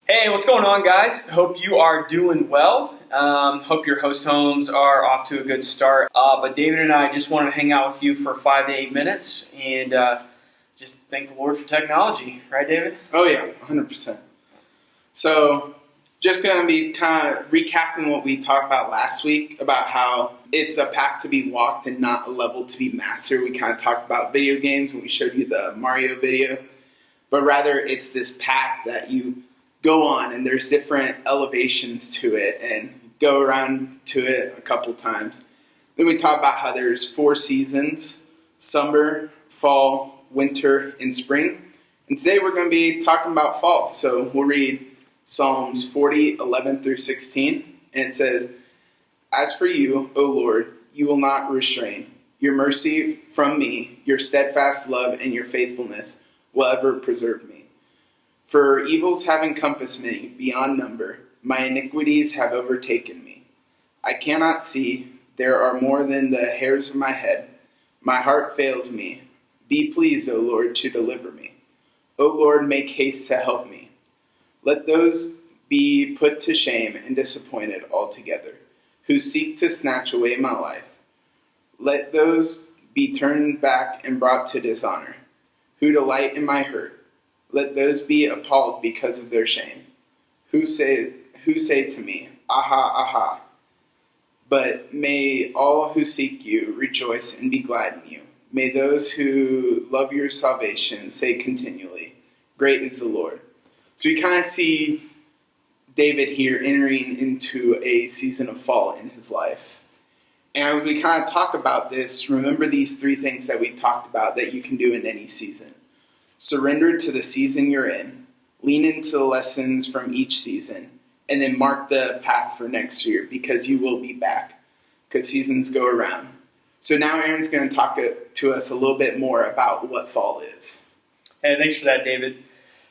Hey, what's going on, guys? Hope you are doing well. Hope your host homes are off to a good start. But David and I just wanted to hang out with you for 5 to 8 minutes and just thank the Lord for technology. Right, David? Oh, yeah, 100%. So, just going to be kind of recapping what we talked about last week about how it's a path to be walked and not a level to be mastered. We kind of talked about video games when we showed you the Mario video, but rather it's this path that you go on and there's different elevations to it and go around to it a couple times. Then we talk about how there's 4 seasons: summer, fall, winter, and spring. And today we're going to be talking about fall. So we'll read Psalms 40, 11 through 16. And it says, "As for you, O Lord, you will not restrain your mercy from me. Your steadfast love and your faithfulness will ever preserve me. For evils have encompassed me beyond number. My iniquities have overtaken me. I cannot see. There are more than the hairs of my head. My heart fails me. Be pleased, O Lord, to deliver me. O Lord, make haste to help me. Let those be put to shame and disappointed altogether, who seek to snatch away my life. Let those be turned back and brought to dishonor, who delight in my hurt. Let those be appalled because of their shame, who say to me, Aha, aha. But may all who seek you rejoice and be glad in you. May those who love your salvation say continually, Great is the Lord." So you kind of see David here entering into a season of fall in his life. And as we kind of talk about this, remember these 3 things that we talked about that you can do in any season. Surrender to the season you're in, lean into the lessons from each season, and then mark the path for next year because you will be back, because seasons go around. So now Aaron's going to talk to us a little bit more about what fall is. Hey, thanks for that, David.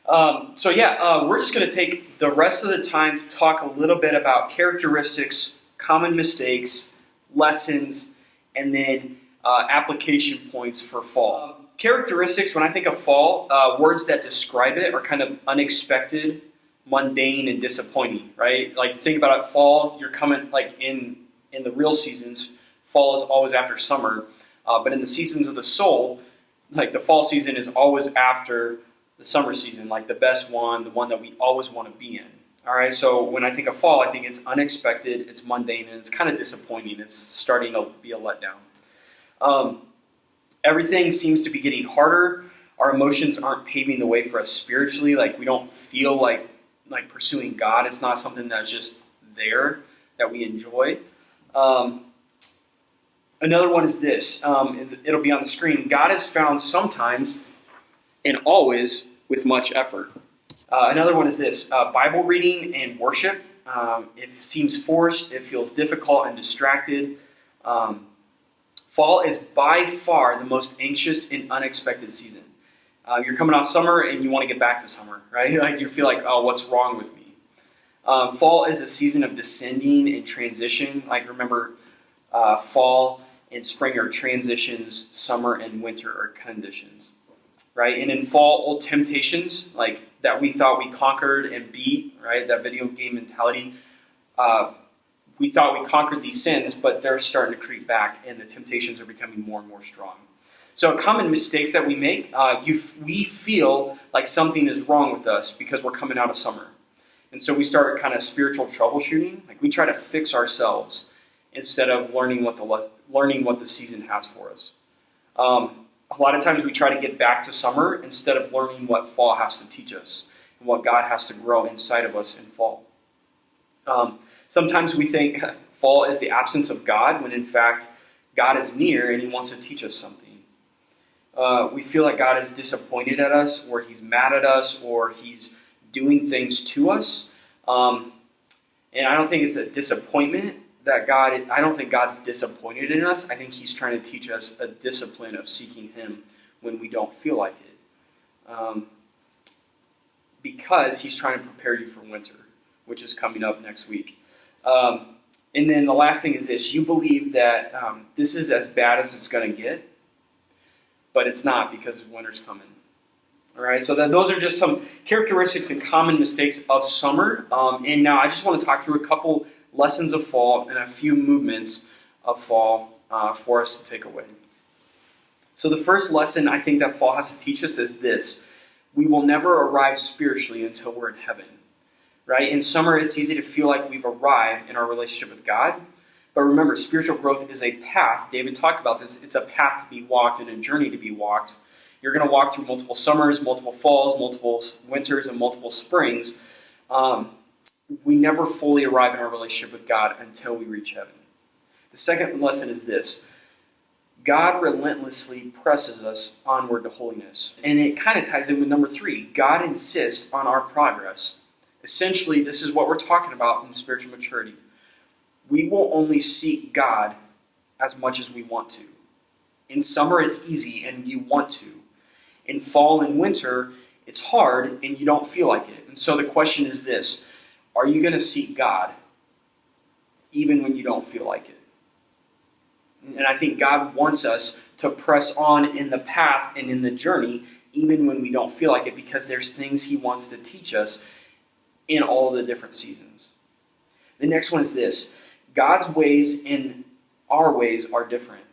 We're just going to take the rest of the time to talk a little bit about characteristics, common mistakes, lessons, and then application points for fall. Characteristics, when I think of fall, words that describe it are kind of unexpected, mundane, and disappointing, right? Like, you think about it, fall, you're coming, like, in the real seasons, fall is always after summer. But in the seasons of the soul, like, the fall season is always after the summer season, like the best one, the one that we always want to be in. All right, so when I think of fall, I think it's unexpected, it's mundane, and it's kind of disappointing. It's starting to be a letdown. Everything seems to be getting harder. Our emotions aren't paving the way for us spiritually. Like, we don't feel like pursuing God. It's not something that's just there that we enjoy. Another one is this. It'll be on the screen. God is found sometimes and always with much effort. Another one is this. Bible reading and worship. It seems forced. It feels difficult and distracted. Fall is by far the most anxious and unexpected season. You're coming off summer and you want to get back to summer, right? Like, you feel like, oh, what's wrong with me? Fall is a season of descending and transition. Like, remember, fall and spring are transitions, summer and winter are conditions, right? And in fall, old temptations, like that we thought we conquered and beat, right? That video game mentality, we thought we conquered these sins, but they're starting to creep back, and the temptations are becoming more and more strong. So common mistakes that we make, we feel like something is wrong with us because we're coming out of summer. And so we start kind of spiritual troubleshooting. Like, we try to fix ourselves instead of learning what the season has for us. A lot of times we try to get back to summer instead of learning what fall has to teach us and what God has to grow inside of us in fall. Sometimes we think fall is the absence of God, when in fact God is near and He wants to teach us something. We feel like God is disappointed at us, or He's mad at us, or He's doing things to us. And I don't think it's a disappointment that I don't think God's disappointed in us. I think He's trying to teach us a discipline of seeking Him when we don't feel like it. Because He's trying to prepare you for winter, which is coming up next week. And then the last thing is this. You believe that this is as bad as it's going to get, but it's not, because winter's coming. All right, so those are just some characteristics and common mistakes of summer. And now I just want to talk through a couple lessons of fall and a few movements of fall for us to take away. So the first lesson I think that fall has to teach us is this: we will never arrive spiritually until we're in heaven. Right? In summer, it's easy to feel like we've arrived in our relationship with God. But remember, spiritual growth is a path. David talked about this. It's a path to be walked and a journey to be walked. You're going to walk through multiple summers, multiple falls, multiple winters, and multiple springs. We never fully arrive in our relationship with God until we reach heaven. The second lesson is this: God relentlessly presses us onward to holiness. And it kind of ties in with number 3. God insists on our progress. Essentially, this is what we're talking about in spiritual maturity. We will only seek God as much as we want to. In summer, it's easy and you want to. In fall and winter, it's hard and you don't feel like it. And so the question is this: are you going to seek God even when you don't feel like it? And I think God wants us to press on in the path and in the journey even when we don't feel like it, because there's things He wants to teach us in all the different seasons. The next one is this: God's ways and our ways are different.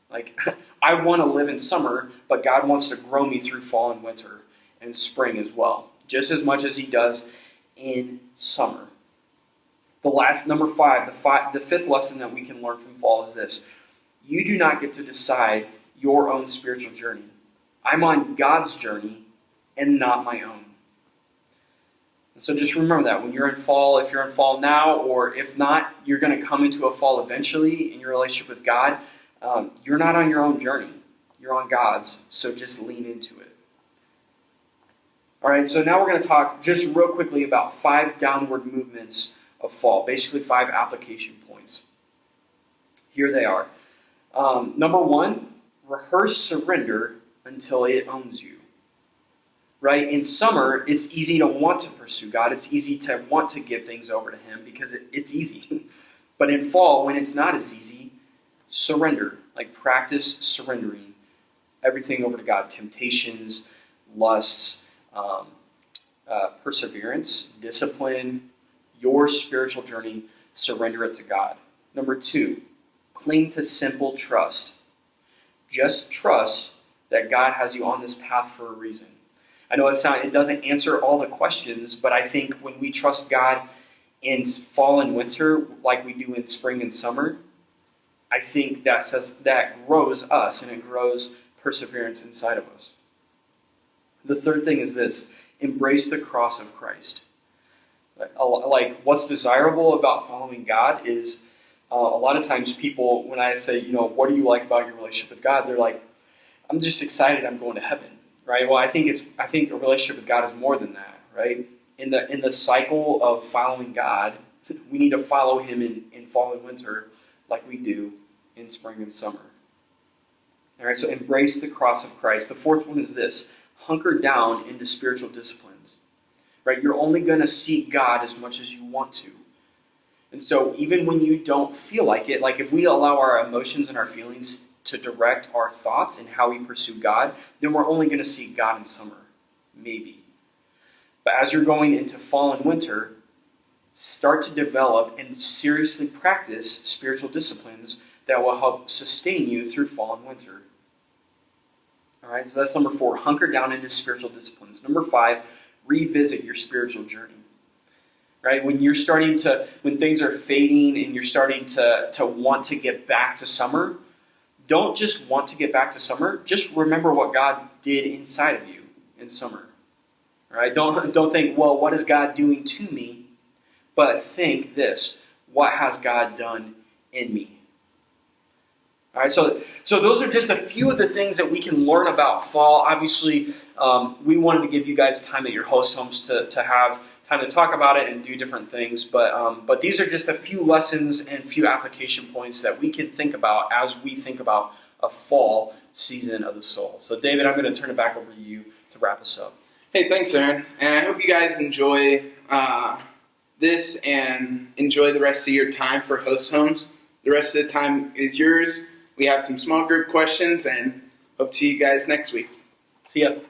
Like, I want to live in summer, but God wants to grow me through fall and winter and spring as well, just as much as He does in summer. The last, number 5, the fifth lesson that we can learn from fall is this: you do not get to decide your own spiritual journey. I'm on God's journey and not my own. And so just remember that when you're in fall, if you're in fall now, or if not, you're going to come into a fall eventually in your relationship with God. You're not on your own journey. You're on God's. So just lean into it. All right, so now we're going to talk just real quickly about 5 downward movements of fall. Basically 5 application points. Here they are. Number 1, rehearse surrender until it owns you. Right? In summer, it's easy to want to pursue God. It's easy to want to give things over to Him because it's easy. But in fall, when it's not as easy, surrender. Like, practice surrendering everything over to God. Temptations, lusts, perseverance, discipline, your spiritual journey, surrender it to God. Number 2, cling to simple trust. Just trust that God has you on this path for a reason. I know it doesn't answer all the questions, but I think when we trust God in fall and winter like we do in spring and summer, I think that grows us and it grows perseverance inside of us. The third thing is this: embrace the cross of Christ. Like, what's desirable about following God is a lot of times people, when I say, what do you like about your relationship with God? They're like, I'm just excited I'm going to heaven. Right? Well, I think a relationship with God is more than that, right? In the cycle of following God, we need to follow Him in fall and winter like we do in spring and summer. All right, so embrace the cross of Christ. The fourth one is this: hunker down into spiritual disciplines. Right? You're only going to seek God as much as you want to. And so even when you don't feel like it, like if we allow our emotions and our feelings to direct our thoughts and how we pursue God, then we're only going to seek God in summer, maybe. But as you're going into fall and winter, start to develop and seriously practice spiritual disciplines that will help sustain you through fall and winter. All right, so that's number 4, hunker down into spiritual disciplines. Number 5, revisit your spiritual journey. Right? When things are fading and you're starting to want to get back to summer, don't just want to get back to summer. Just remember what God did inside of you in summer. All right? Don't think, well, what is God doing to me? But think this: what has God done in me? All right. So those are just a few of the things that we can learn about fall. Obviously, we wanted to give you guys time at your host homes to have time to talk about it and do different things. But these are just a few lessons and few application points that we can think about as we think about a fall season of the soul. So David, I'm going to turn it back over to you to wrap us up. Hey, thanks, Aaron. And I hope you guys enjoy this and enjoy the rest of your time for host homes. The rest of the time is yours. We have some small group questions and hope to see you guys next week. See ya.